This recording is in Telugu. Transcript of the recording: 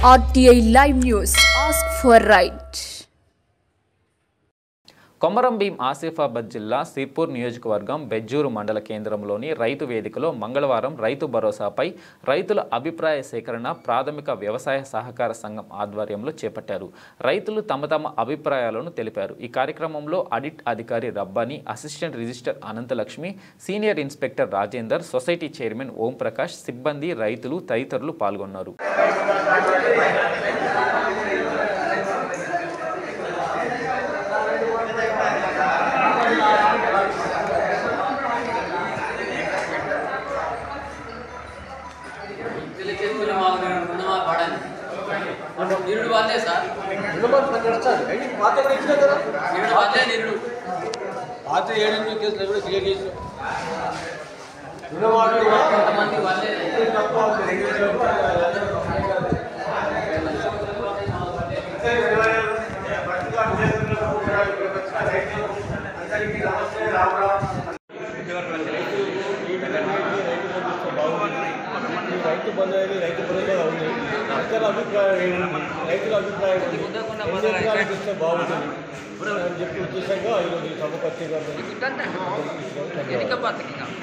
RTI Live News. Ask for right. Komaram Bheem Asifabad జిల్లా సిర్పూర్ నియోజకవర్గం బెజ్జూరు మండల కేంద్రంలోని రైతు వేదికలో మంగళవారం రైతు భరోసాపై రైతుల అభిప్రాయ సేకరణ ప్రాథమిక వ్యవసాయ సహకార సంఘం ఆధ్వర్యంలో చేపట్టారు. రైతులు తమ అభిప్రాయాలను తెలిపారు. ఈ కార్యక్రమంలో ఆడిట్ అధికారి Rabbani, assistant register Anantalakshmi, senior inspector Rajender, society chairman Om Prakash, సిబ్బంది, రైతులు తదితరులు పాల్గొన్నారు. నిరుడు వాళ్ళే సార్ పాత 7 కేసులు కూడా క్లియర్ చేసాం. కొంతమంది వాళ్ళే రైతు బంధు అనేది రైతు భరోసా ఉంది. ఇతర అభిప్రాయం రైతుల అభిప్రాయం ఇస్తే బాగుంటుంది అని చెప్పి ఉద్దేశంగా ఈరోజు సభ పత్రిక